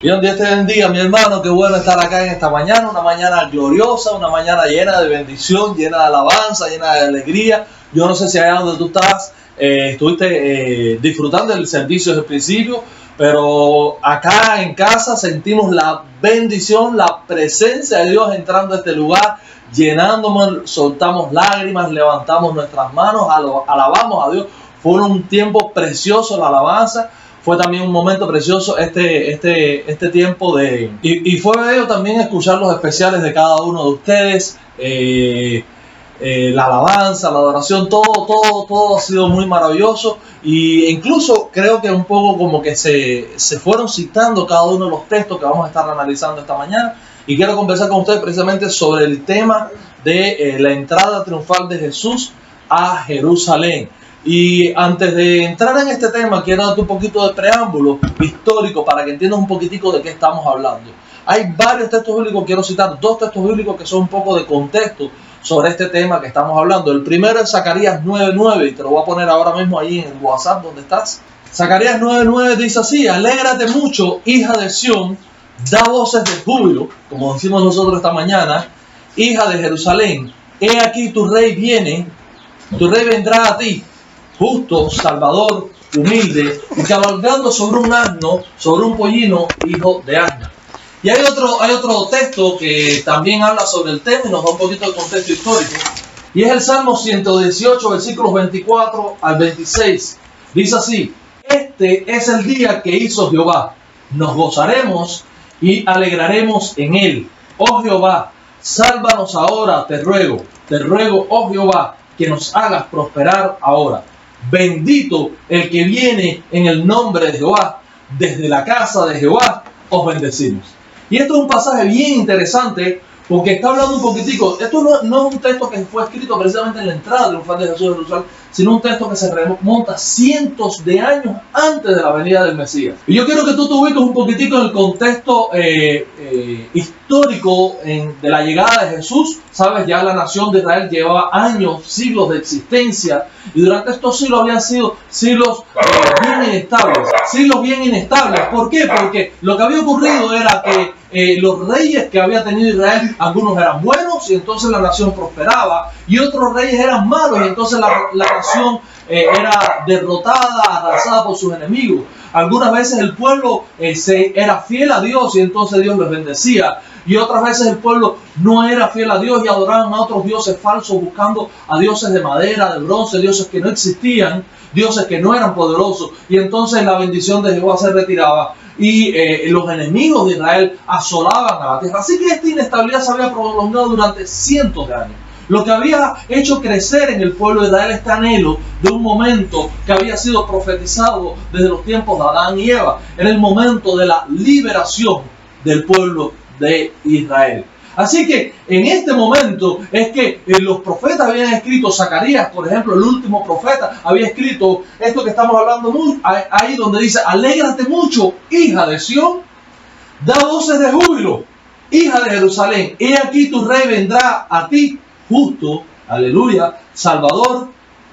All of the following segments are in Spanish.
Dios te bendiga, mi hermano. Qué bueno estar acá en esta mañana, una mañana gloriosa, una mañana llena de bendición, llena de alabanza, llena de alegría. Yo no sé si allá donde tú estás estuviste disfrutando del servicio desde el principio, pero acá en casa sentimos la bendición, la presencia de Dios entrando a este lugar, llenándonos, soltamos lágrimas, levantamos nuestras manos, alabamos a Dios. Fue un tiempo precioso la alabanza. Fue también un momento precioso este tiempo de... Y fue bello también escuchar los especiales de cada uno de ustedes. La alabanza, la adoración, todo ha sido muy maravilloso. Y incluso creo que un poco como que se fueron citando cada uno de los textos que vamos a estar analizando esta mañana. Y quiero conversar con ustedes precisamente sobre el tema de la entrada triunfal de Jesús a Jerusalén. Y antes de entrar en este tema, quiero darte un poquito de preámbulo histórico para que entiendas un poquitico de qué estamos hablando. Hay varios textos bíblicos, quiero citar dos textos bíblicos que son un poco de contexto sobre este tema que estamos hablando. El primero es Zacarías 9:9 y te lo voy a poner ahora mismo ahí en el WhatsApp donde estás. Zacarías 9:9 dice así: alégrate mucho, hija de Sión, da voces de júbilo, como decimos nosotros esta mañana, hija de Jerusalén, he aquí tu rey viene, tu rey vendrá a ti, justo, salvador, humilde, y cabalgando sobre un asno, sobre un pollino, hijo de asna. Y hay otro texto que también habla sobre el tema y nos da un poquito de contexto histórico. Y es el Salmo 118, versículos 24 al 26. Dice así: este es el día que hizo Jehová. Nos gozaremos y alegraremos en él. Oh Jehová, sálvanos ahora, te ruego, oh Jehová, que nos hagas prosperar ahora. Bendito el que viene en el nombre de Jehová, desde la casa de Jehová os bendecimos. Y esto es un pasaje bien interesante porque está hablando un poquitico. Esto no es un texto que fue escrito precisamente en la entrada triunfal de Jesús a Jerusalén, sino un texto que se remonta cientos de años antes de la venida del Mesías. Y yo quiero que tú te ubiques un poquitico en el contexto histórico de la llegada de Jesús. Sabes, ya la nación de Israel llevaba años, siglos de existencia, y durante estos siglos habían sido siglos bien inestables. ¿Por qué? Porque lo que había ocurrido era que los reyes que había tenido Israel, algunos eran buenos y entonces la nación prosperaba, y otros reyes eran malos y entonces la nación era derrotada, arrasada por sus enemigos. Algunas veces el pueblo era fiel a Dios y entonces Dios les bendecía, y otras veces el pueblo no era fiel a Dios y adoraban a otros dioses falsos, buscando a dioses de madera, de bronce, dioses que no existían, dioses que no eran poderosos, y entonces la bendición de Jehová se retiraba y los enemigos de Israel asolaban a la tierra. Así que esta inestabilidad se había prolongado durante cientos de años. Lo que había hecho crecer en el pueblo de Israel este anhelo de un momento que había sido profetizado desde los tiempos de Adán y Eva. Era el momento de la liberación del pueblo de Israel. Así que en este momento es que los profetas habían escrito, Zacarías, por ejemplo, el último profeta, había escrito esto que estamos hablando ahí donde dice: alégrate mucho, hija de Sión, da voces de júbilo, hija de Jerusalén, he aquí tu rey vendrá a ti, justo, aleluya, salvador,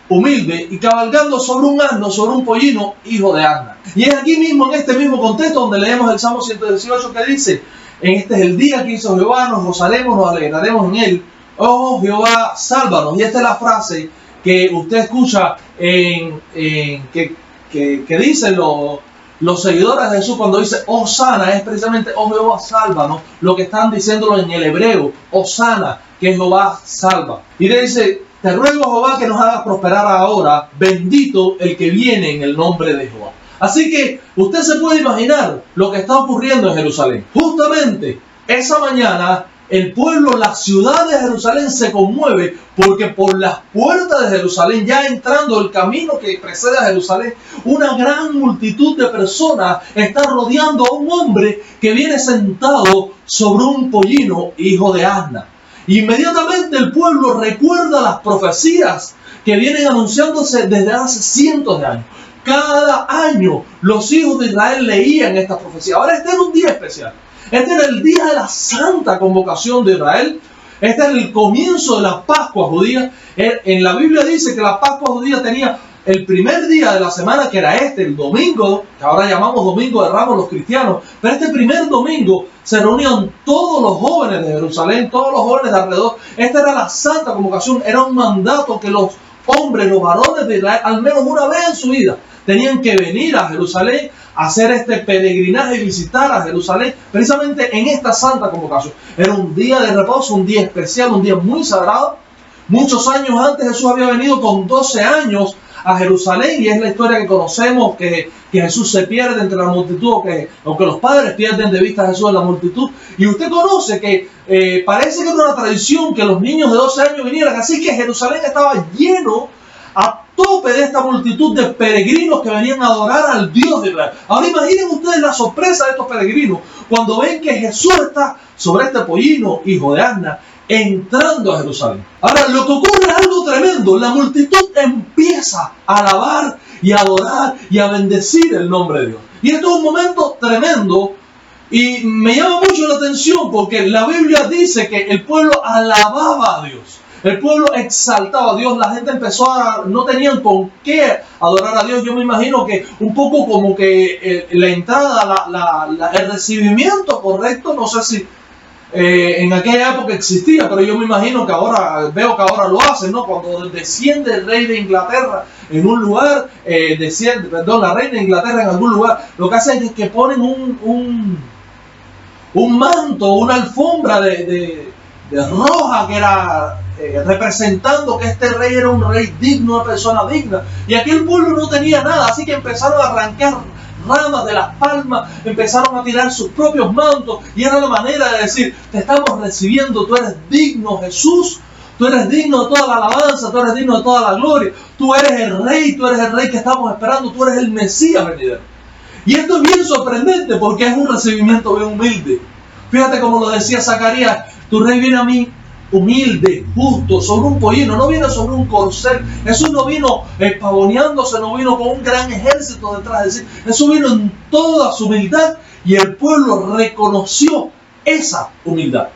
humilde, y cabalgando sobre un asno, sobre un pollino, hijo de asna. Y es aquí mismo, en este mismo contexto, donde leemos el Salmo 118 que dice: este es el día que hizo Jehová, nos gozaremos, nos alegraremos en él. Oh Jehová, sálvanos. Y esta es la frase que usted escucha que dicen los seguidores de Jesús cuando dice Hosana. Es precisamente oh Jehová, sálvanos, lo que están diciéndolo en el hebreo, Hosana, que Jehová salva. Y le dice: te ruego, Jehová, que nos hagas prosperar ahora, bendito el que viene en el nombre de Jehová. Así que usted se puede imaginar lo que está ocurriendo en Jerusalén. Justamente esa mañana el pueblo, la ciudad de Jerusalén se conmueve porque por las puertas de Jerusalén, ya entrando el camino que precede a Jerusalén, una gran multitud de personas está rodeando a un hombre que viene sentado sobre un pollino, hijo de asna. Inmediatamente el pueblo recuerda las profecías que vienen anunciándose desde hace cientos de años. Cada año los hijos de Israel leían esta profecía. Ahora este era un día especial. Este era el día de la santa convocación de Israel. Este era el comienzo de la Pascua judía. En la Biblia dice que la Pascua judía tenía el primer día de la semana, que era el domingo, que ahora llamamos Domingo de Ramos los cristianos, pero este primer domingo se reunían todos los jóvenes de Jerusalén, todos los jóvenes de alrededor. Esta era la santa convocación, era un mandato que los hombres, los varones de Israel, al menos una vez en su vida, tenían que venir a Jerusalén, hacer este peregrinaje y visitar a Jerusalén, precisamente en esta santa convocación. Era un día de reposo, un día especial, un día muy sagrado. Muchos años antes Jesús había venido con 12 años a Jerusalén, y es la historia que conocemos, que Jesús se pierde entre la multitud, aunque los padres pierden de vista a Jesús en la multitud. Y usted conoce que parece que era una tradición que los niños de 12 años vinieran, así que Jerusalén estaba lleno a tope de esta multitud de peregrinos que venían a adorar al Dios de Israel. Ahora imaginen ustedes la sorpresa de estos peregrinos cuando ven que Jesús está sobre este pollino, hijo de Asna, entrando a Jerusalén. Ahora, lo que ocurre es algo tremendo. La multitud empieza a alabar y a adorar y a bendecir el nombre de Dios. Y esto es un momento tremendo, y me llama mucho la atención porque la Biblia dice que el pueblo alababa a Dios. El pueblo exaltaba a Dios, la gente no tenían con qué adorar a Dios. Yo me imagino que un poco como que la entrada, el recibimiento correcto, no sé si en aquella época existía, pero yo me imagino que veo que ahora lo hacen, ¿no? Cuando desciende el rey de Inglaterra en un lugar, la reina de Inglaterra en algún lugar, lo que hacen es que ponen un manto, una alfombra de roja, que era representando que este rey era un rey digno, una persona digna. Y aquí el pueblo no tenía nada, así que empezaron a arrancar ramas de las palmas, empezaron a tirar sus propios mantos, y era la manera de decir: te estamos recibiendo, tú eres digno, Jesús, tú eres digno de toda la alabanza, tú eres digno de toda la gloria, tú eres el rey que estamos esperando, tú eres el Mesías venidero. Y esto es bien sorprendente porque es un recibimiento bien humilde. Fíjate como lo decía Zacarías: tu rey viene a mí humilde, justo, sobre un pollino, no viene sobre un corcel. Jesús no vino pavoneándose, no vino con un gran ejército detrás de sí. Jesús vino en toda su humildad, y el pueblo reconoció esa humildad.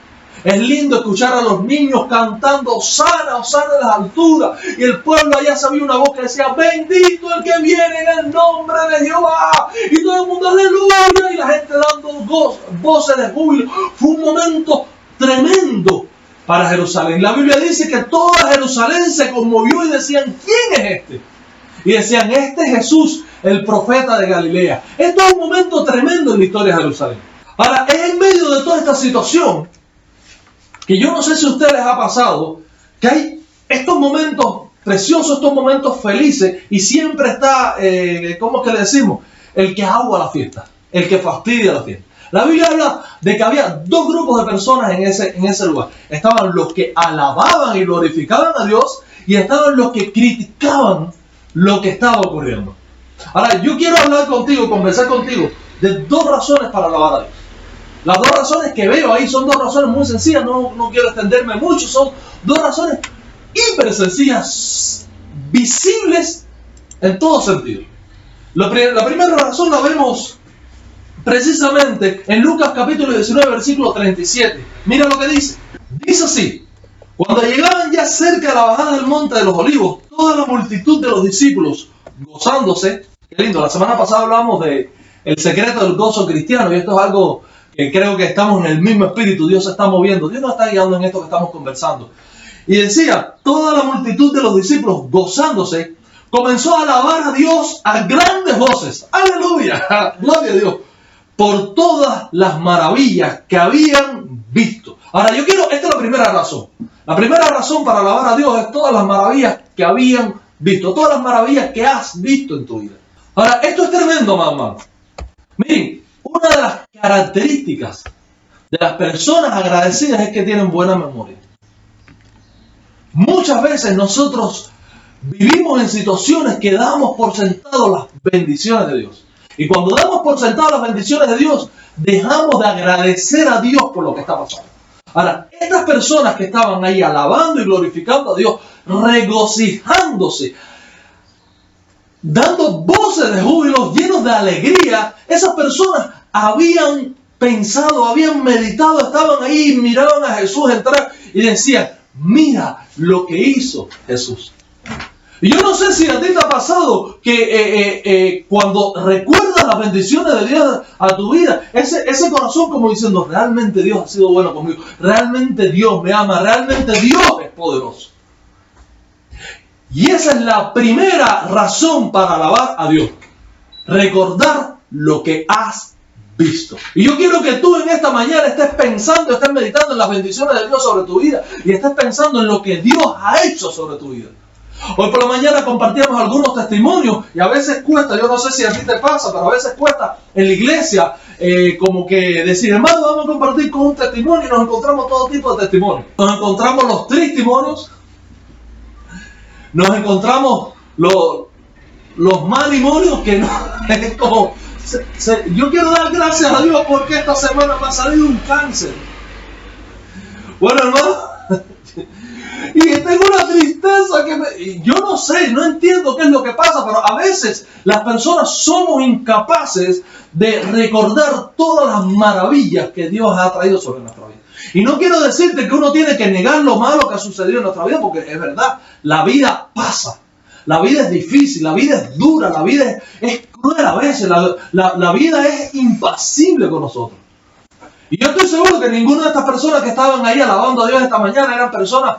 Es lindo escuchar a los niños cantando Hosana, Hosana en las alturas, y el pueblo allá sabía una voz que decía: bendito el que viene en el nombre de Jehová, y todo el mundo aleluya, y la gente dando voces de júbilo. Fue un momento tremendo para Jerusalén. La Biblia dice que toda Jerusalén se conmovió y decían: ¿quién es este? Y decían: este es Jesús, el profeta de Galilea. Esto es un momento tremendo en la historia de Jerusalén. Ahora, es en medio de toda esta situación que yo no sé si a ustedes les ha pasado, que hay estos momentos preciosos, estos momentos felices, y siempre está, ¿cómo es que le decimos? El que agua la fiesta, el que fastidia la fiesta. La Biblia habla de que había dos grupos de personas en ese lugar. Estaban los que alababan y glorificaban a Dios, y estaban los que criticaban lo que estaba ocurriendo. Ahora, yo quiero conversar contigo de dos razones para alabar a Dios. Las dos razones que veo ahí son dos razones muy sencillas, no quiero extenderme mucho, son dos razones hiper sencillas, visibles en todo sentido. La primera razón la vemos precisamente en Lucas capítulo 19, versículo 37. Mira lo que dice. Dice así: cuando llegaban ya cerca de la bajada del monte de los olivos, toda la multitud de los discípulos, gozándose. Qué lindo, la semana pasada hablamos de el secreto del gozo cristiano, y esto es algo que creo que estamos en el mismo espíritu. Dios se está moviendo, Dios nos está guiando en esto que estamos conversando. Y decía: toda la multitud de los discípulos, gozándose, comenzó a alabar a Dios a grandes voces. ¡Aleluya! ¡Gloria a Dios! Por todas las maravillas que habían visto. Ahora, esta es la primera razón. La primera razón para alabar a Dios es todas las maravillas que habían visto, todas las maravillas que has visto en tu vida. Ahora, esto es tremendo, mamá. Miren, una de las características de las personas agradecidas es que tienen buena memoria. Muchas veces nosotros vivimos en situaciones que damos por sentado las bendiciones de Dios. Y cuando damos por sentado las bendiciones de Dios, dejamos de agradecer a Dios por lo que está pasando. Ahora, estas personas que estaban ahí alabando y glorificando a Dios, regocijándose, dando voces de júbilo, llenos de alegría, esas personas habían pensado, habían meditado, estaban ahí, miraban a Jesús entrar y decían: mira lo que hizo Jesús. Y yo no sé si a ti te ha pasado que cuando recuerdas las bendiciones de Dios a tu vida, ese corazón como diciendo, realmente Dios ha sido bueno conmigo, realmente Dios me ama, realmente Dios es poderoso. Y esa es la primera razón para alabar a Dios. Recordar lo que has visto. Y yo quiero que tú en esta mañana estés pensando, estés meditando en las bendiciones de Dios sobre tu vida y estés pensando en lo que Dios ha hecho sobre tu vida. Hoy por la mañana compartíamos algunos testimonios y a veces cuesta, yo no sé si a ti te pasa, pero a veces cuesta en la iglesia como que decir, hermano, vamos a compartir con un testimonio y nos encontramos todo tipo de testimonios. Nos encontramos los testimonios, nos encontramos los matrimonios que no es como... yo quiero dar gracias a Dios porque esta semana me ha salido un cáncer. Bueno, hermano, y tengo una tristeza que yo no sé, no entiendo qué es lo que pasa, pero a veces las personas somos incapaces de recordar todas las maravillas que Dios ha traído sobre nuestra vida. Y no quiero decirte que uno tiene que negar lo malo que ha sucedido en nuestra vida, porque es verdad, la vida pasa. La vida es difícil, la vida es dura, la vida es cruel a veces, la vida es impasible con nosotros. Y yo estoy seguro que ninguna de estas personas que estaban ahí alabando a Dios esta mañana eran personas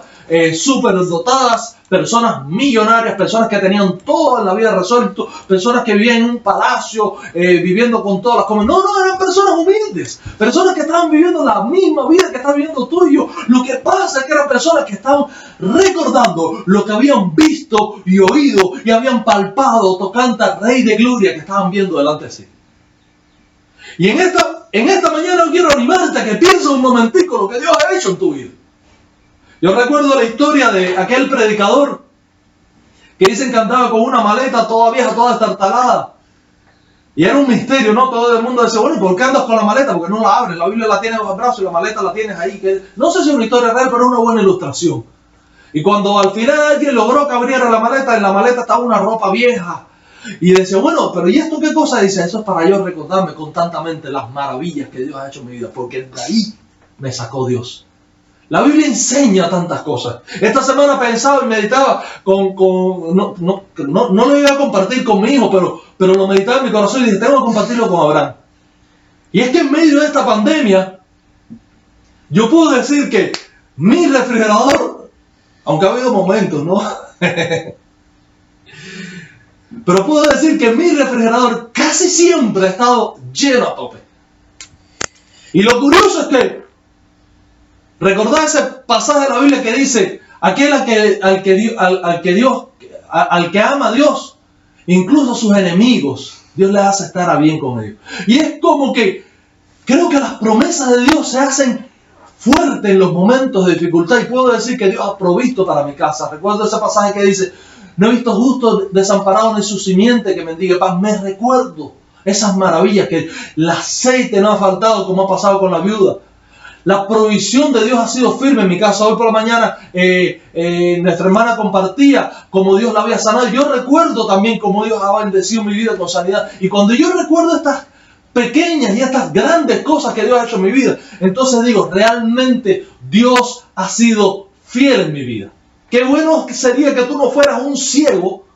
súper dotadas, personas millonarias, personas que tenían todo en la vida resuelto, personas que vivían en un palacio, viviendo con todas las cosas. No, eran personas humildes, personas que estaban viviendo la misma vida que estás viviendo tú y yo. Lo que pasa es que eran personas que estaban recordando lo que habían visto y oído y habían palpado tocante al Rey de Gloria que estaban viendo delante de sí. Y en esta mañana quiero animarte a que pienses un momentico lo que Dios ha hecho en tu vida. Yo recuerdo la historia de aquel predicador que dicen que andaba con una maleta toda vieja, toda estartalada. Y era un misterio, ¿no? Todo el mundo decía, bueno, ¿por qué andas con la maleta? Porque no la abres, la Biblia la tienes bajo el brazo y la maleta la tienes ahí. No sé si es una historia real, pero es una buena ilustración. Y cuando al final alguien logró que abriera la maleta, en la maleta estaba una ropa vieja. Y decía, bueno, pero ¿y esto qué cosa? Dice, eso es para yo recordarme constantemente las maravillas que Dios ha hecho en mi vida, porque de ahí me sacó Dios. La Biblia enseña tantas cosas. Esta semana pensaba y meditaba no lo iba a compartir con mi hijo, pero lo meditaba en mi corazón y dije, tengo que compartirlo con Abraham. Y es que en medio de esta pandemia, yo puedo decir que mi refrigerador, aunque ha habido momentos, ¿no? Pero puedo decir que mi refrigerador casi siempre ha estado lleno a tope. Y lo curioso es que, recordad ese pasaje de la Biblia que dice, aquel al que ama a Dios, incluso a sus enemigos, Dios le hace estar a bien con ellos. Y es como que, creo que las promesas de Dios se hacen fuertes en los momentos de dificultad. Y puedo decir que Dios ha provisto para mi casa. Recuerdo ese pasaje que dice, no he visto justo desamparado ni su simiente que mendigue pan. Me recuerdo esas maravillas, que el aceite no ha faltado como ha pasado con la viuda. La provisión de Dios ha sido firme en mi casa. Hoy por la mañana nuestra hermana compartía cómo Dios la había sanado. Yo recuerdo también cómo Dios ha bendecido mi vida con sanidad. Y cuando yo recuerdo estas pequeñas y estas grandes cosas que Dios ha hecho en mi vida, entonces digo, realmente Dios ha sido fiel en mi vida. Qué bueno sería que tú no fueras un ciego,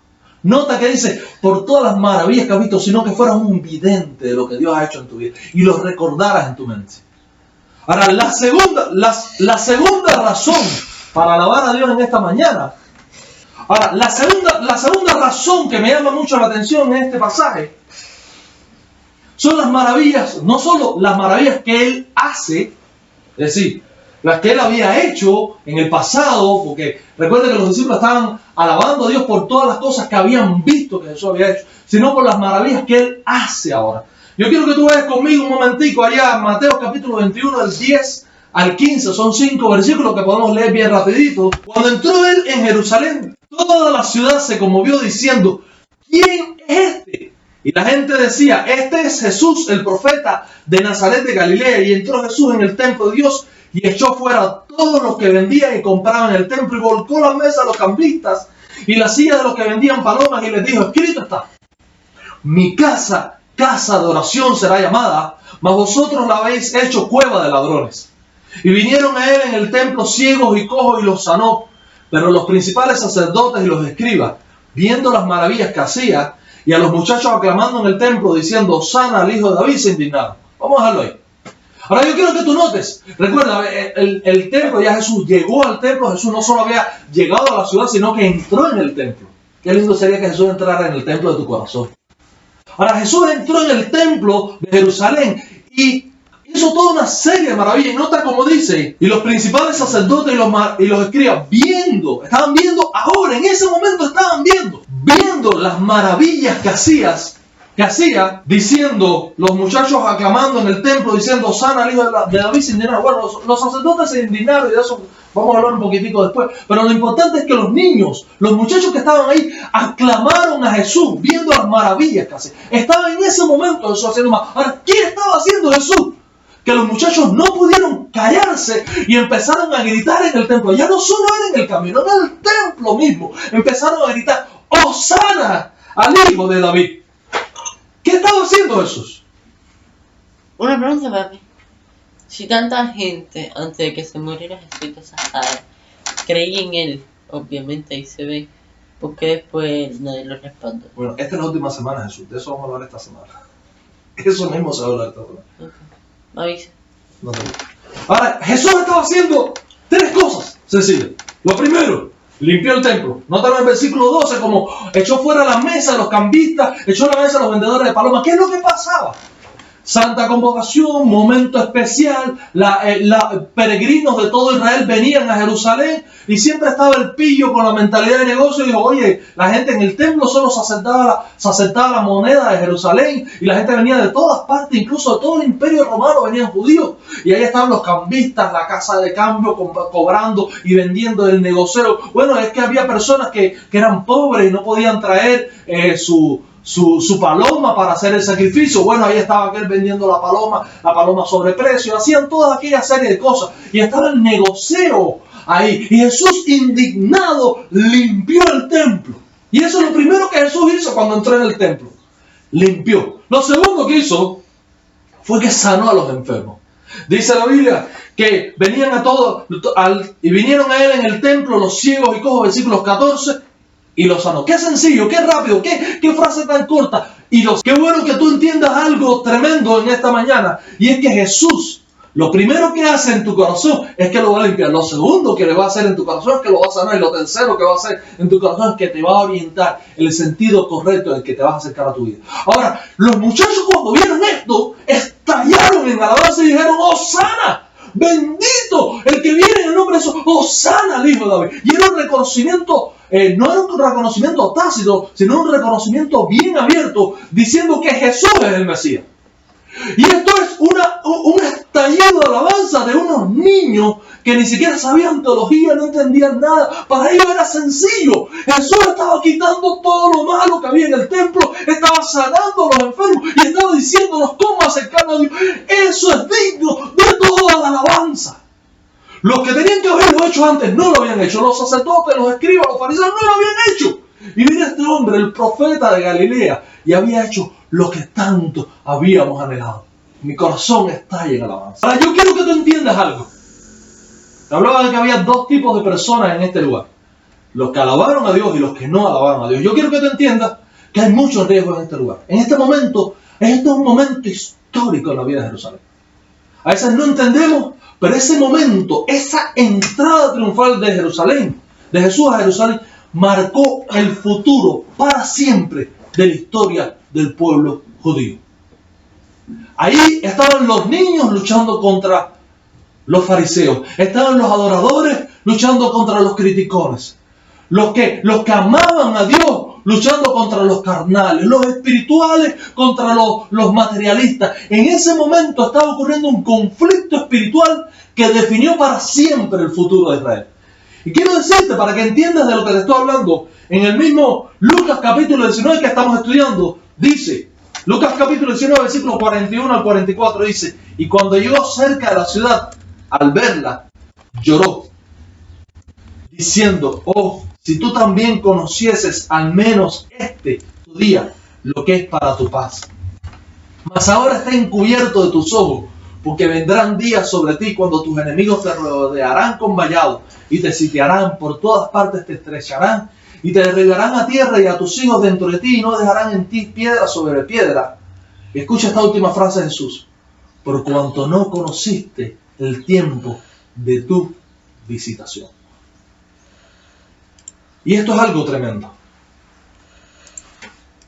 nota que dice, por todas las maravillas que has visto, sino que fueras un vidente de lo que Dios ha hecho en tu vida y lo recordaras en tu mente. Ahora, la segunda razón para alabar a Dios en esta mañana. Ahora, la segunda razón que me llama mucho la atención en este pasaje son las maravillas, no solo las maravillas que Él hace, es decir, las que Él había hecho en el pasado, porque recuerden que los discípulos estaban alabando a Dios por todas las cosas que habían visto que Jesús había hecho, sino por las maravillas que Él hace ahora. Yo quiero que tú vayas conmigo un momentico allá a Mateo capítulo 21, del 10 al 15, son 5 versículos que podemos leer bien rapidito. Cuando entró Él en Jerusalén, toda la ciudad se conmovió diciendo, ¿quién es este? Y la gente decía, este es Jesús, el profeta de Nazaret de Galilea. Y entró Jesús en el templo de Dios y echó fuera a todos los que vendían y compraban en el templo y volcó la mesa a los cambistas y la silla de los que vendían palomas y les dijo, escrito está, mi casa, casa de oración será llamada, mas vosotros la habéis hecho cueva de ladrones. Y vinieron a él en el templo ciegos y cojos y los sanó, pero los principales sacerdotes y los escribas viendo las maravillas que hacía, y a los muchachos aclamando en el templo diciendo, Hosana al hijo de David, se indignaron. Vamos a dejarlo ahí. Ahora yo quiero que tú notes, recuerda, el templo, ya Jesús llegó al templo, Jesús no solo había llegado a la ciudad, sino que entró en el templo. Qué lindo sería que Jesús entrara en el templo de tu corazón. Ahora Jesús entró en el templo de Jerusalén y hizo toda una serie de maravillas. Y nota como dice, y los principales sacerdotes y los escribas estaban viendo ahora, en ese momento estaban viendo las maravillas que hacía, diciendo, los muchachos aclamando en el templo, diciendo, Hosana al hijo de David, se indignaron. Bueno, los sacerdotes se indignaron y de eso vamos a hablar un poquitico después. Pero lo importante es que los niños, los muchachos que estaban ahí, aclamaron a Jesús, viendo las maravillas que hacía. Estaba en ese momento Jesús haciendo más. Ahora, ¿qué estaba haciendo Jesús? Que los muchachos no pudieron callarse y empezaron a gritar en el templo. Ya no solo era en el camino, en el templo mismo. Empezaron a gritar, Hosana al hijo de David. ¿Qué estaba haciendo Jesús? Una pregunta, papi. Si tanta gente, antes de que se muriera Jesús de Sahara, creía en él, obviamente ahí se ve, ¿por qué después nadie lo responde? Bueno, esta es la última semana, Jesús. De eso vamos a hablar esta semana. Eso mismo se va a hablar esta semana. Okay. Me avisa. No te gusta. Ahora, Jesús estaba haciendo tres cosas sencillas. Lo primero, limpió el templo. Nótalo en el versículo 12, como echó fuera la mesa, los cambistas, echó la mesa a los vendedores de palomas. ¿Qué es lo que pasaba? Santa convocación, momento especial, peregrinos de todo Israel venían a Jerusalén y siempre estaba el pillo con la mentalidad de negocio y dijo, oye, la gente en el templo solo se aceptaba la moneda de Jerusalén y la gente venía de todas partes, incluso de todo el imperio romano venían judíos y ahí estaban los cambistas, la casa de cambio cobrando y vendiendo el negocio. Bueno, es que había personas que eran pobres y no podían traer su paloma para hacer el sacrificio. Bueno, ahí estaba aquel vendiendo la paloma sobreprecio, hacían toda aquella serie de cosas y estaba el negocio ahí y Jesús indignado limpió el templo y eso es lo primero que Jesús hizo cuando entró en el templo, limpió. Lo segundo que hizo fue que sanó a los enfermos. Dice la Biblia que venían y vinieron a él en el templo los ciegos y cojos, versículos 14, y lo sanó. Qué sencillo, qué rápido, qué frase tan corta. Qué bueno que tú entiendas algo tremendo en esta mañana. Y es que Jesús, lo primero que hace en tu corazón es que lo va a limpiar. Lo segundo que le va a hacer en tu corazón es que lo va a sanar. Y lo tercero que va a hacer en tu corazón es que te va a orientar en el sentido correcto en el que te vas a acercar a tu vida. Ahora, los muchachos cuando vieron esto, estallaron en alabanza y dijeron, ¡Hosana! Bendito el que viene en el nombre de Jesús, Hosana al hijo de David. Y era un reconocimiento, no era un reconocimiento tácito, sino un reconocimiento bien abierto, diciendo que Jesús es el Mesías. Y esto es un estallido de alabanza de unos niños que ni siquiera sabían teología, no entendían nada. Para ellos era sencillo. Jesús estaba quitando todo lo malo que había en el templo, estaba sanando a los enfermos y estaba diciéndonos cómo acercarnos a Dios. Eso es digno de toda la alabanza. Los que tenían que haberlo hecho antes no lo habían hecho. Los sacerdotes, los escribas, los fariseos no lo habían hecho. Y viene este hombre, el profeta de Galilea, y había hecho lo que tanto habíamos anhelado. Mi corazón estalla en alabanza. Ahora yo quiero que tú entiendas algo. Te hablaba de que había dos tipos de personas en este lugar. Los que alabaron a Dios y los que no alabaron a Dios. Yo quiero que tú entiendas que hay muchos riesgos en este lugar. En este momento, este es un momento histórico en la vida de Jerusalén. A veces no entendemos, pero ese momento, esa entrada triunfal de Jerusalén, de Jesús a Jerusalén, marcó el futuro para siempre de la historia del pueblo judío. Ahí estaban los niños luchando contra los fariseos, estaban los adoradores luchando contra los criticones, los que amaban a Dios luchando contra los carnales, los espirituales contra los materialistas. En ese momento estaba ocurriendo un conflicto espiritual que definió para siempre el futuro de Israel. Y quiero decirte, para que entiendas de lo que te estoy hablando, en el mismo Lucas capítulo 19 que estamos estudiando, dice, Lucas capítulo 19, versículos 41 al 44, dice, y cuando llegó cerca de la ciudad, al verla, lloró, diciendo, oh, si tú también conocieses al menos tu día, lo que es para tu paz. Mas ahora está encubierto de tus ojos, porque vendrán días sobre ti cuando tus enemigos te rodearán con vallado y te sitiarán, por todas partes te estrecharán y te derribarán a tierra y a tus hijos dentro de ti y no dejarán en ti piedra sobre piedra. Y escucha esta última frase de Jesús. Por cuanto no conociste el tiempo de tu visitación. Y esto es algo tremendo.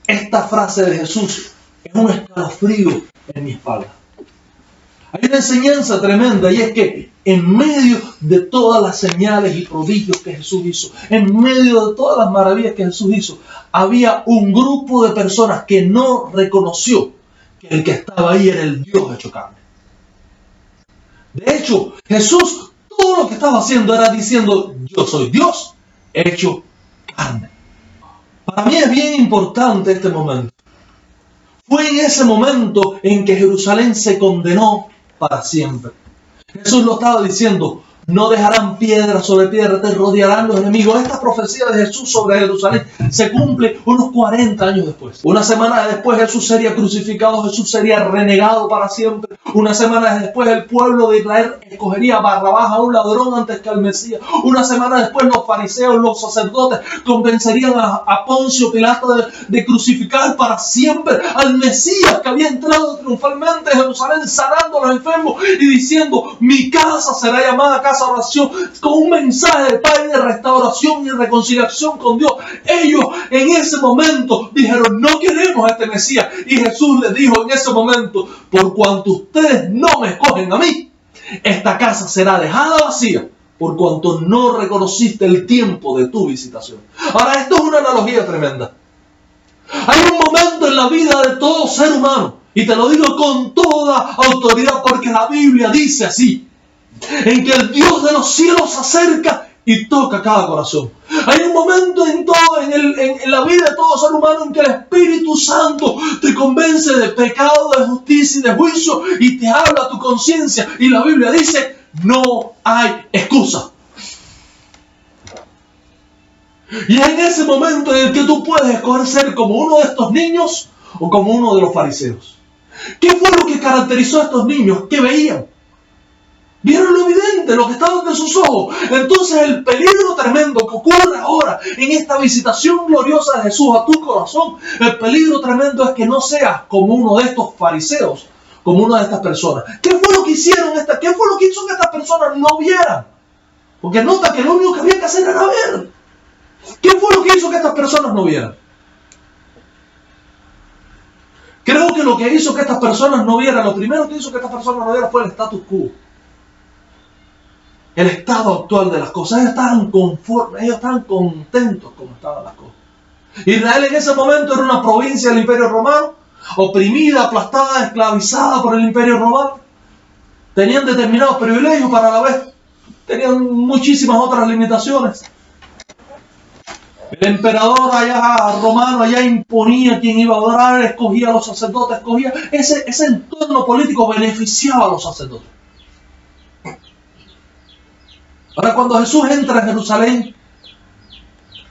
Esta frase de Jesús es un escalofrío en mi espalda. Hay una enseñanza tremenda y es que en medio de todas las señales y prodigios que Jesús hizo, en medio de todas las maravillas que Jesús hizo, había un grupo de personas que no reconoció que el que estaba ahí era el Dios hecho carne. De hecho, Jesús todo lo que estaba haciendo era diciendo, yo soy Dios hecho carne. Para mí es bien importante este momento. Fue en ese momento en que Jerusalén se condenó para siempre. Jesús lo estaba diciendo, no dejarán piedra sobre piedra, te rodearán los enemigos. Esta profecía de Jesús sobre Jerusalén se cumple unos 40 años después. Una semana después Jesús sería crucificado, Jesús sería renegado para siempre. Una semana después el pueblo de Israel escogería a Barrabás, a un ladrón, antes que al Mesías. Una semana después los fariseos, los sacerdotes, convencerían a Poncio Pilato de crucificar para siempre al Mesías que había entrado triunfalmente en Jerusalén, sanando a los enfermos y diciendo, mi casa será llamada casa de oración, con un mensaje de paz y de restauración y reconciliación con Dios. Ellos en ese momento dijeron, no queremos a este Mesías. Y Jesús les dijo en ese momento, por cuanto ustedes no me escogen a mí, esta casa será dejada vacía, por cuanto no reconociste el tiempo de tu visitación. Ahora, esto es una analogía tremenda. Hay un momento en la vida de todo ser humano, y te lo digo con toda autoridad porque la Biblia dice así, en que el Dios de los cielos se acerca y toca cada corazón. Hay un momento en la vida de todo ser humano en que el Espíritu Santo te convence de pecado, de justicia y de juicio y te habla a tu conciencia. Y la Biblia dice, no hay excusa. Y es en ese momento en el que tú puedes escoger ser como uno de estos niños o como uno de los fariseos. ¿Qué fue lo que caracterizó a estos niños? ¿Qué veían? Vieron lo evidente, lo que estaba ante sus ojos. Entonces el peligro tremendo que ocurre ahora en esta visitación gloriosa de Jesús a tu corazón, el peligro tremendo es que no seas como uno de estos fariseos, como una de estas personas. ¿Qué fue lo que hicieron? ¿Qué fue lo que hizo que estas personas no vieran? Porque nota que lo único que había que hacer era ver. ¿Qué fue lo que hizo que estas personas no vieran? Creo que lo que hizo que estas personas no vieran, lo primero que hizo que estas personas no vieran fue el status quo. El estado actual de las cosas. Ellos estaban conformes, ellos estaban contentos como estaban las cosas. Israel en ese momento era una provincia del Imperio Romano, oprimida, aplastada, esclavizada por el Imperio Romano. Tenían determinados privilegios, para la vez tenían muchísimas otras limitaciones. El emperador allá romano allá imponía quién iba a adorar, escogía a los sacerdotes, escogía ese entorno político beneficiaba a los sacerdotes. Ahora cuando Jesús entra a Jerusalén,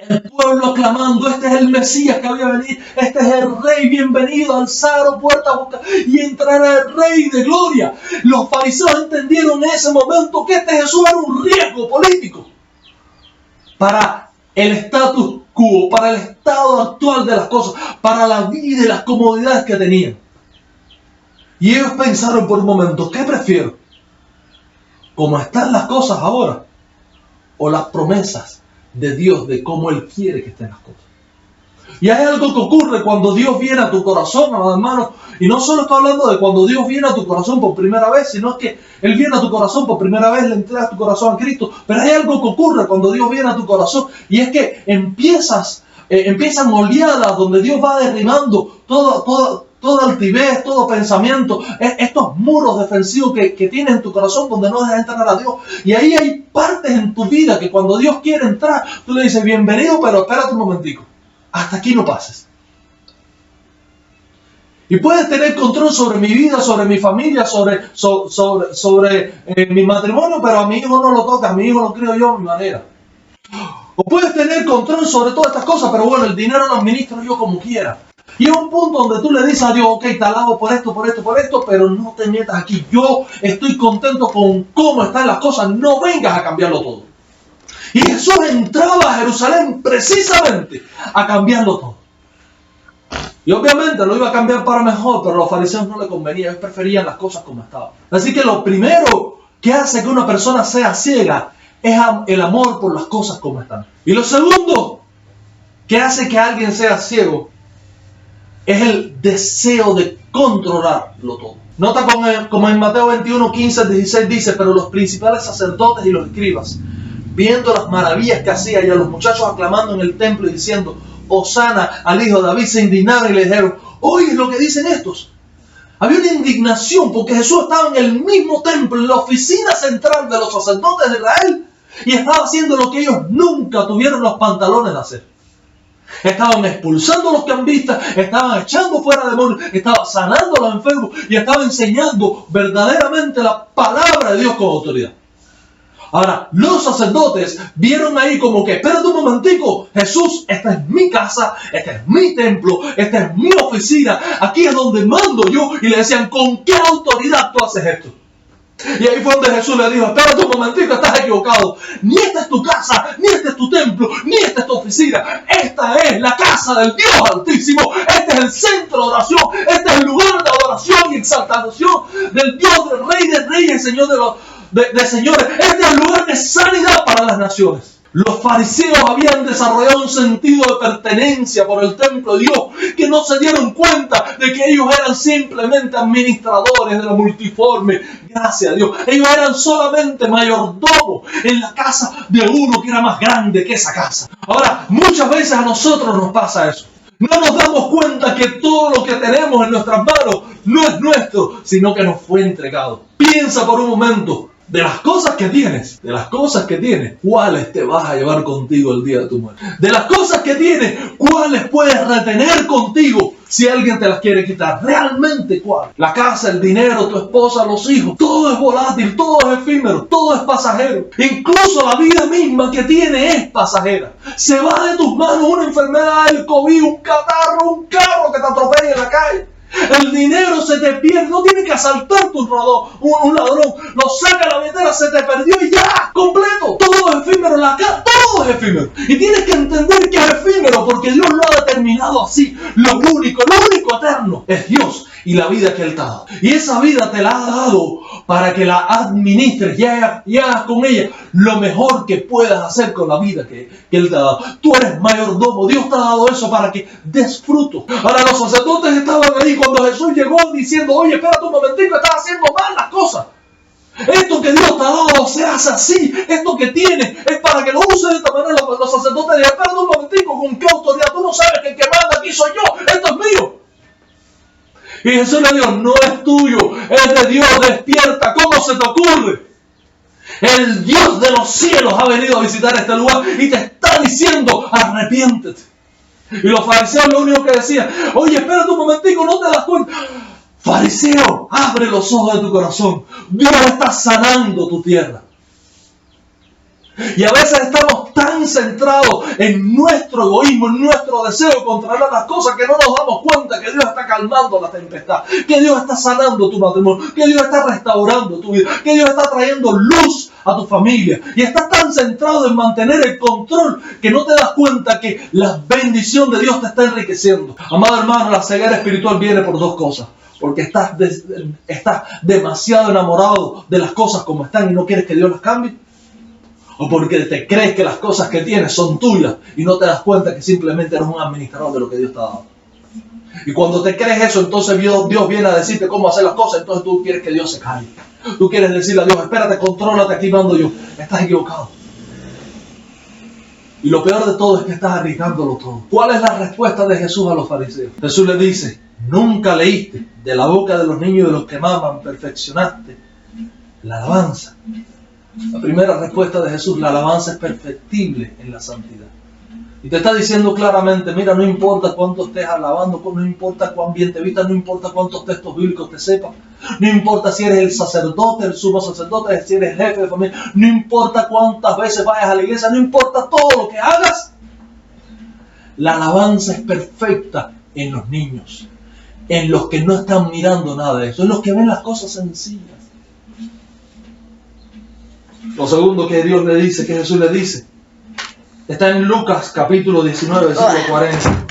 el pueblo aclamando, este es el Mesías que había venido, este es el Rey, bienvenido, alzaron puertas a buscar y entrará el Rey de gloria. Los fariseos entendieron en ese momento que este Jesús era un riesgo político para el status quo, para el estado actual de las cosas, para la vida y las comodidades que tenían. Y ellos pensaron por un momento, ¿qué prefiero? ¿Cómo están las cosas ahora? ¿O las promesas de Dios de cómo Él quiere que estén las cosas? Y hay algo que ocurre cuando Dios viene a tu corazón, hermano. Y no solo estoy hablando de cuando Dios viene a tu corazón por primera vez, sino que Él viene a tu corazón por primera vez, le entregas tu corazón a Cristo. Pero hay algo que ocurre cuando Dios viene a tu corazón, y es que empiezan oleadas donde Dios va derribando toda altivez, todo pensamiento, estos muros defensivos que tienes en tu corazón donde no dejas entrar a Dios. Y ahí hay partes en tu vida que cuando Dios quiere entrar, tú le dices, bienvenido, pero espérate un momentico. Hasta aquí no pases. Y puedes tener control sobre mi vida, sobre mi familia, sobre mi matrimonio, pero a mi hijo no lo tocas, a mi hijo lo crío yo a mi manera. O puedes tener control sobre todas estas cosas, pero bueno, el dinero lo administro yo como quiera. Y es un punto donde tú le dices a Dios, ok, te alabo por esto, pero no te metas aquí. Yo estoy contento con cómo están las cosas, no vengas a cambiarlo todo. Y Jesús entraba a Jerusalén precisamente a cambiarlo todo. Y obviamente lo iba a cambiar para mejor, pero a los fariseos no les convenía, ellos preferían las cosas como estaban. Así que lo primero que hace que una persona sea ciega es el amor por las cosas como están. Y lo segundo que hace que alguien sea ciego es el deseo de controlarlo todo. Nota como en Mateo 21, 15, 16 dice, pero los principales sacerdotes y los escribas, viendo las maravillas que hacía y a los muchachos aclamando en el templo y diciendo, Hosana al hijo de David, se indignaron y le dijeron, oye lo que dicen estos. Había una indignación porque Jesús estaba en el mismo templo, en la oficina central de los sacerdotes de Israel, y estaba haciendo lo que ellos nunca tuvieron los pantalones de hacer. Estaban expulsando a los cambistas, estaban echando fuera demonios, estaban sanando a los enfermos y estaban enseñando verdaderamente la palabra de Dios con autoridad. Ahora, los sacerdotes vieron ahí como que, espérate un momentico, Jesús, esta es mi casa, este es mi templo, esta es mi oficina, aquí es donde mando yo. Y le decían, ¿con qué autoridad tú haces esto? Y ahí fue donde Jesús le dijo, espérate un momentico, estás equivocado. Ni esta es tu casa, ni este es tu templo, ni esta es tu oficina. Esta es la casa del Dios Altísimo. Este es el centro de oración. Este es el lugar de adoración y exaltación del Dios, del Rey de Reyes, Señor de señores. Este es el lugar de sanidad para las naciones. Los fariseos habían desarrollado un sentido de pertenencia por el templo de Dios, que no se dieron cuenta de que ellos eran simplemente administradores de la multiforme gracia de Dios. Ellos eran solamente mayordomos en la casa de uno que era más grande que esa casa. Ahora, muchas veces a nosotros nos pasa eso. No nos damos cuenta que todo lo que tenemos en nuestras manos no es nuestro, sino que nos fue entregado. Piensa por un momento. De las cosas que tienes, ¿cuáles te vas a llevar contigo el día de tu muerte? De las cosas que tienes, ¿cuáles puedes retener contigo si alguien te las quiere quitar? ¿Realmente cuál? La casa, el dinero, tu esposa, los hijos, todo es volátil, todo es efímero, todo es pasajero. Incluso la vida misma que tienes es pasajera. Se va de tus manos una enfermedad, el COVID, un catarro, un carro que te atropella en la calle. El dinero se te pierde, no tiene que asaltarte un ladrón, lo saca la billetera, se te perdió y ya, completo. Todo es efímero, todo es efímero. Y tienes que entender que es efímero porque Dios lo ha determinado así. Lo único eterno es Dios y la vida que Él te ha dado. Y esa vida te la ha dado para que la administres y hagas con ella lo mejor que puedas hacer con la vida que Él te ha dado. Tú eres mayordomo, Dios te ha dado eso para que des fruto. Ahora los sacerdotes estaban ahí cuando Jesús llegó diciendo, oye, espérate un momentico, estás haciendo mal las cosas. Esto que Dios te ha dado se hace así. Esto que tienes es para que lo uses de esta manera. Los sacerdotes dijeron, espérate un momentico, ¿con qué autoridad? Tú no sabes que el que manda aquí soy yo, esto es mío. Y Jesús le dijo, no es tuyo, es de Dios, despierta, ¿cómo se te ocurre? El Dios de los cielos ha venido a visitar este lugar y te está diciendo, arrepiéntete. Y los fariseos lo único que decían, oye, espérate un momentico, no te das cuenta. Fariseo, abre los ojos de tu corazón. Dios está sanando tu tierra. Y a veces estamos tan centrados en nuestro egoísmo, en nuestro deseo de controlar las cosas, que no nos damos cuenta que Dios está calmando la tempestad, que Dios está sanando tu matrimonio, que Dios está restaurando tu vida, que Dios está trayendo luz a tu familia. Y estás tan centrado en mantener el control que no te das cuenta que la bendición de Dios te está enriqueciendo. Amado hermano, la ceguera espiritual viene por dos cosas. Porque estás demasiado enamorado de las cosas como están y no quieres que Dios las cambie. O porque te crees que las cosas que tienes son tuyas y no te das cuenta que simplemente eres un administrador de lo que Dios te ha dado. Y cuando te crees eso, entonces Dios viene a decirte cómo hacer las cosas, entonces tú quieres que Dios se calle. Tú quieres decirle a Dios, espérate, contrólate, aquí mando yo. Estás equivocado. Y lo peor de todo es que estás arriesgándolo todo. ¿Cuál es la respuesta de Jesús a los fariseos? Jesús les dice, nunca leíste de la boca de los niños y de los que maman, perfeccionaste la alabanza. La primera respuesta de Jesús, la alabanza es perfectible en la santidad. Y te está diciendo claramente, mira, no importa cuánto estés alabando, no importa cuán bien te vistas, no importa cuántos textos bíblicos te sepas, no importa si eres el sacerdote, el sumo sacerdote, si eres jefe de familia, no importa cuántas veces vayas a la iglesia, no importa todo lo que hagas, la alabanza es perfecta en los niños, en los que no están mirando nada de eso, en los que ven las cosas sencillas. Lo segundo que Dios le dice, que Jesús le dice, está en Lucas capítulo 19, versículo 40.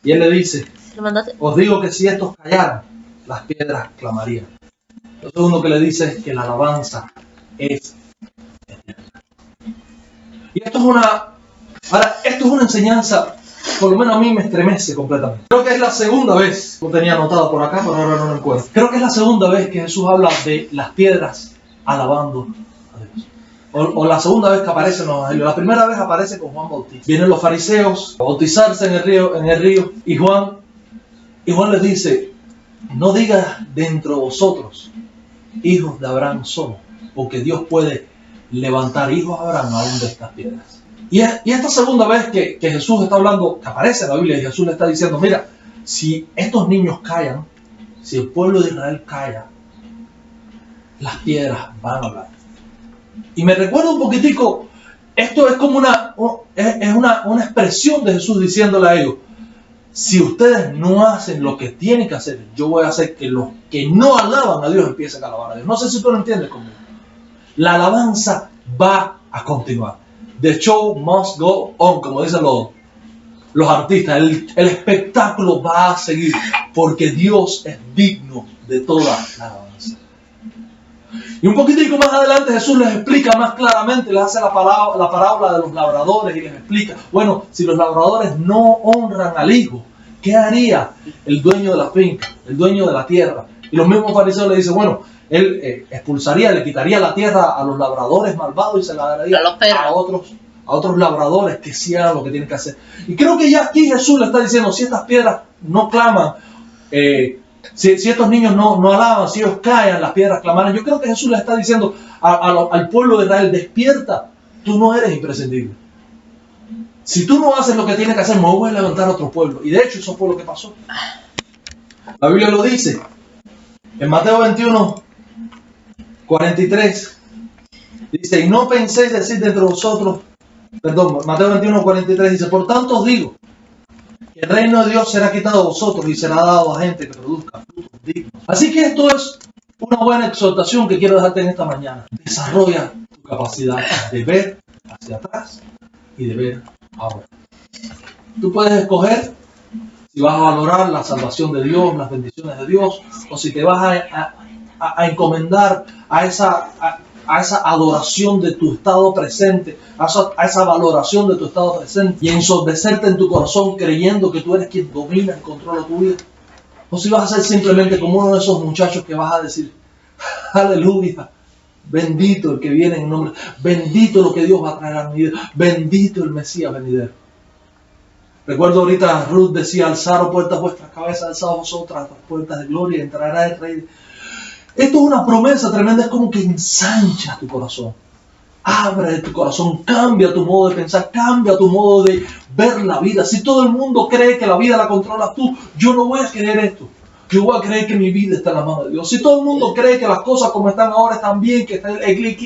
Y él le dice, os digo que si estos callaran, las piedras clamarían. Lo segundo que le dice es que la alabanza es eterna. Y esto es una enseñanza, por lo menos a mí me estremece completamente. Creo que es la segunda vez, lo tenía anotado por acá, pero ahora no lo encuentro. Creo que es la segunda vez que Jesús habla de las piedras alabando a Dios. O la segunda vez que aparece en los evangelios. La primera vez aparece con Juan Bautista. Vienen los fariseos a bautizarse en el río, y Juan les dice, no digas dentro de vosotros, hijos de Abraham somos, porque Dios puede levantar hijos de Abraham aún de estas piedras. Y esta segunda vez que Jesús está hablando, que aparece en la Biblia, y Jesús le está diciendo, mira, si estos niños callan, si el pueblo de Israel calla, las piedras van a hablar. Y me recuerda un poquitico, esto es como una expresión de Jesús diciéndole a ellos, si ustedes no hacen lo que tienen que hacer, yo voy a hacer que los que no alaban a Dios empiecen a alabar a Dios. No sé si tú lo entiendes conmigo. La alabanza va a continuar. The show must go on, como dicen los artistas. El espectáculo va a seguir, porque Dios es digno de toda la alabanza. Y un poquitico más adelante Jesús les explica más claramente, les hace la parábola de los labradores y les explica, bueno, si los labradores no honran al hijo, ¿qué haría el dueño de la finca, el dueño de la tierra? Y los mismos fariseos le dicen, bueno, él expulsaría, le quitaría la tierra a los labradores malvados y se la daría a otros labradores que sí hagan lo que tienen que hacer. Y creo que ya aquí Jesús le está diciendo, si estas piedras no claman, si estos niños no alaban, si ellos callan, las piedras clamarán. Yo creo que Jesús le está diciendo al pueblo de Israel, despierta, tú no eres imprescindible. Si tú no haces lo que tienes que hacer, me voy a levantar a otro pueblo. Y de hecho eso fue lo que pasó. La Biblia lo dice. En Mateo 21, 43, dice, y no penséis decir dentro de vosotros, Mateo 21, 43 dice, por tanto os digo, el reino de Dios será quitado a vosotros y será dado a gente que produzca frutos dignos. Así que esto es una buena exhortación que quiero dejarte en esta mañana. Desarrolla tu capacidad de ver hacia atrás y de ver ahora. Tú puedes escoger si vas a valorar la salvación de Dios, las bendiciones de Dios, o si te vas a encomendar a esa adoración de tu estado presente, a esa valoración de tu estado presente y ensordecerte en tu corazón creyendo que tú eres quien domina y controla tu vida. O si vas a ser simplemente como uno de esos muchachos que vas a decir, aleluya, bendito el que viene en nombre, bendito lo que Dios va a traer a mi vida, bendito el Mesías venidero. Recuerdo ahorita Ruth decía, alzaron puertas vuestras cabezas, alzados vosotras las puertas de gloria y entrará el Rey. Esto es una promesa tremenda, es como que ensancha tu corazón. Abre tu corazón, cambia tu modo de pensar, cambia tu modo de ver la vida. Si todo el mundo cree que la vida la controlas tú, yo no voy a creer esto. Yo voy a creer que mi vida está en la mano de Dios. Si todo el mundo cree que las cosas como están ahora están bien, que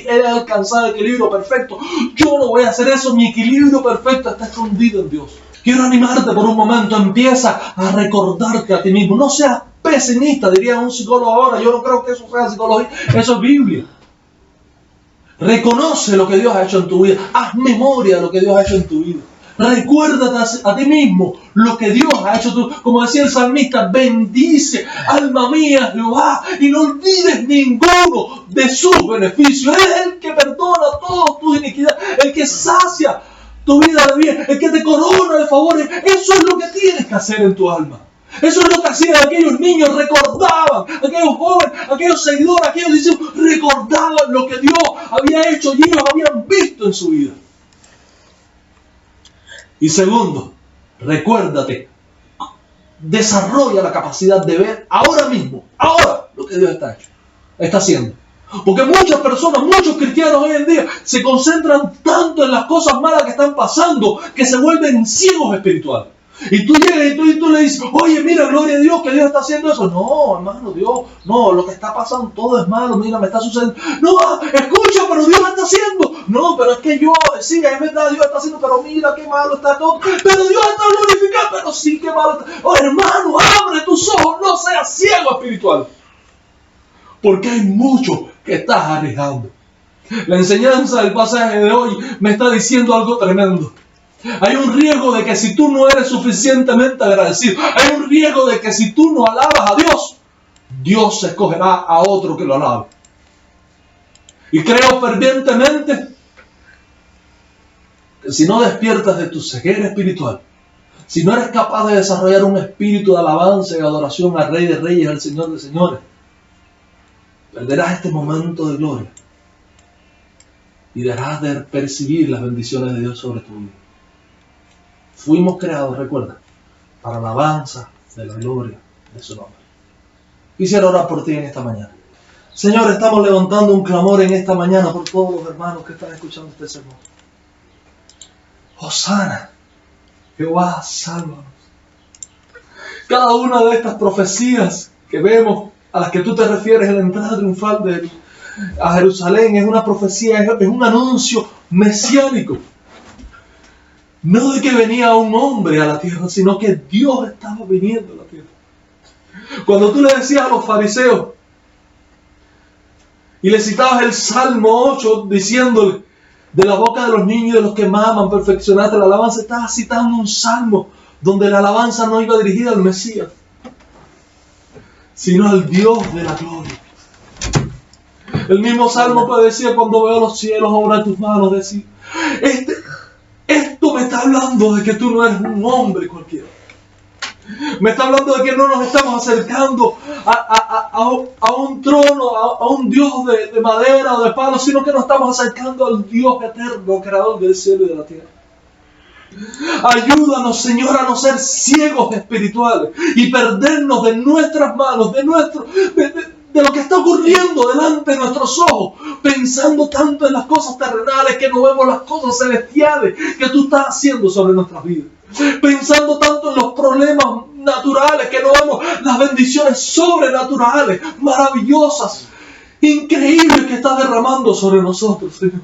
Él ha alcanzado el equilibrio perfecto, yo no voy a hacer eso. Mi equilibrio perfecto está escondido en Dios. Quiero animarte por un momento. Empieza a recordarte a ti mismo. No seas pesimista, diría un psicólogo ahora. Yo no creo que eso sea psicología. Eso es Biblia. Reconoce lo que Dios ha hecho en tu vida. Haz memoria de lo que Dios ha hecho en tu vida. Recuérdate a ti mismo lo que Dios ha hecho tú. Como decía el salmista, bendice, alma mía, Jehová, y no olvides ninguno de sus beneficios. Él es el que perdona todas tus iniquidades, el que sacia tu vida de bien, el que te corona de favores. Eso es lo que tienes que hacer en tu alma. Eso es lo que hacían aquellos niños, recordaban, aquellos jóvenes, aquellos seguidores, aquellos discípulos, recordaban lo que Dios había hecho y ellos habían visto en su vida. Y segundo, recuérdate, desarrolla la capacidad de ver ahora mismo, ahora, lo que Dios está haciendo. Porque muchas personas, muchos cristianos hoy en día se concentran tanto en las cosas malas que están pasando que se vuelven ciegos espirituales. Y tú llegas y tú le dices, oye, mira, gloria a Dios que Dios está haciendo eso. No, hermano, Dios, no, lo que está pasando todo es malo, mira, me está sucediendo. No, escucha, pero Dios lo está haciendo. No, pero es que yo, sí, es verdad, Dios está haciendo, pero mira qué malo está todo. Pero Dios está glorificado, pero sí, qué malo está. Oh, hermano, abre tus ojos, no seas ciego espiritual. Porque hay mucho que estás arriesgando. La enseñanza del pasaje de hoy me está diciendo algo tremendo. Hay un riesgo de que si tú no eres suficientemente agradecido, hay un riesgo de que si tú no alabas a Dios, Dios escogerá a otro que lo alabe. Y creo fervientemente que si no despiertas de tu ceguera espiritual, si no eres capaz de desarrollar un espíritu de alabanza y adoración al Rey de Reyes, al Señor de Señores, perderás este momento de gloria y dejarás de percibir las bendiciones de Dios sobre tu vida. Fuimos creados, recuerda, para la alabanza de la gloria de su nombre. Quisiera orar por ti en esta mañana. Señor, estamos levantando un clamor en esta mañana por todos los hermanos que están escuchando este sermón. Hosana, Jehová, sálvanos. Cada una de estas profecías que vemos, a las que tú te refieres en la entrada triunfal a Jerusalén, es una profecía, es un anuncio mesiánico. No de que venía un hombre a la tierra, sino que Dios estaba viniendo a la tierra. Cuando tú le decías a los fariseos y le citabas el Salmo 8 diciéndole, de la boca de los niños y de los que maman perfeccionaste la alabanza, estabas citando un salmo donde la alabanza no iba dirigida al Mesías, sino al Dios de la gloria. El mismo salmo que decía, cuando veo los cielos obrar tus manos, decía, esto me está hablando de que tú no eres un hombre cualquiera. Me está hablando de que no nos estamos acercando a un trono, a un Dios de madera o de palo, sino que nos estamos acercando al Dios eterno, creador del cielo y de la tierra. Ayúdanos, Señor, a no ser ciegos espirituales y perdernos de nuestras manos, de lo que está ocurriendo delante de nuestros ojos, pensando tanto en las cosas terrenales que no vemos las cosas celestiales que tú estás haciendo sobre nuestras vidas. Pensando tanto en los problemas naturales que no vemos las bendiciones sobrenaturales, maravillosas, increíbles que estás derramando sobre nosotros, Señor.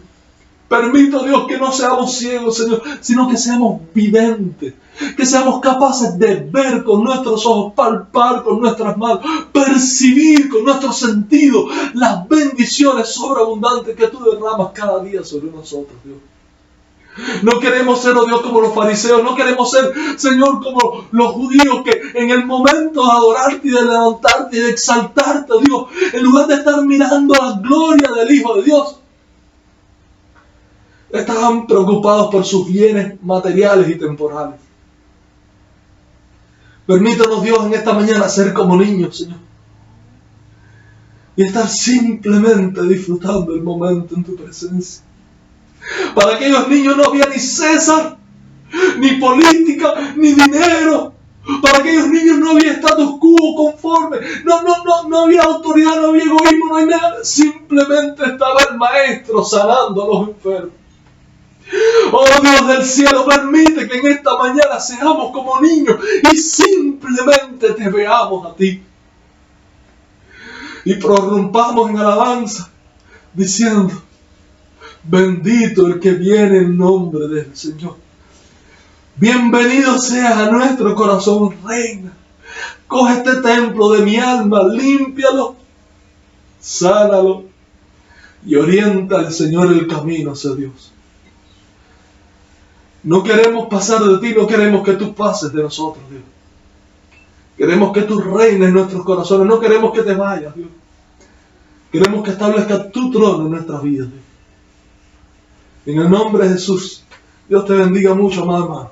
Permita, Dios, que no seamos ciegos, Señor, sino que seamos videntes, que seamos capaces de ver con nuestros ojos, palpar con nuestras manos, percibir con nuestros sentidos las bendiciones sobreabundantes que tú derramas cada día sobre nosotros, Dios. No queremos ser, oh Dios, como los fariseos. No queremos ser, Señor, como los judíos que en el momento de adorarte y de levantarte y de exaltarte, Dios, en lugar de estar mirando la gloria del Hijo de Dios, estaban preocupados por sus bienes materiales y temporales. Permítanos, Dios, en esta mañana ser como niños, Señor, y estar simplemente disfrutando el momento en tu presencia. Para aquellos niños no había ni César, ni política, ni dinero. Para aquellos niños no había status quo conforme. No había autoridad, no había egoísmo, no hay nada. Simplemente estaba el Maestro sanando a los enfermos. Oh Dios del cielo, permite que en esta mañana seamos como niños y simplemente te veamos a ti. Y prorrumpamos en alabanza diciendo, bendito el que viene en nombre del Señor. Bienvenido seas a nuestro corazón, Reina. Coge este templo de mi alma, límpialo, sánalo y orienta al Señor el camino hacia Dios. No queremos pasar de ti, no queremos que tú pases de nosotros, Dios. Queremos que tú reines en nuestros corazones, no queremos que te vayas, Dios. Queremos que establezcas tu trono en nuestras vidas, Dios. En el nombre de Jesús, Dios te bendiga mucho, amado hermano.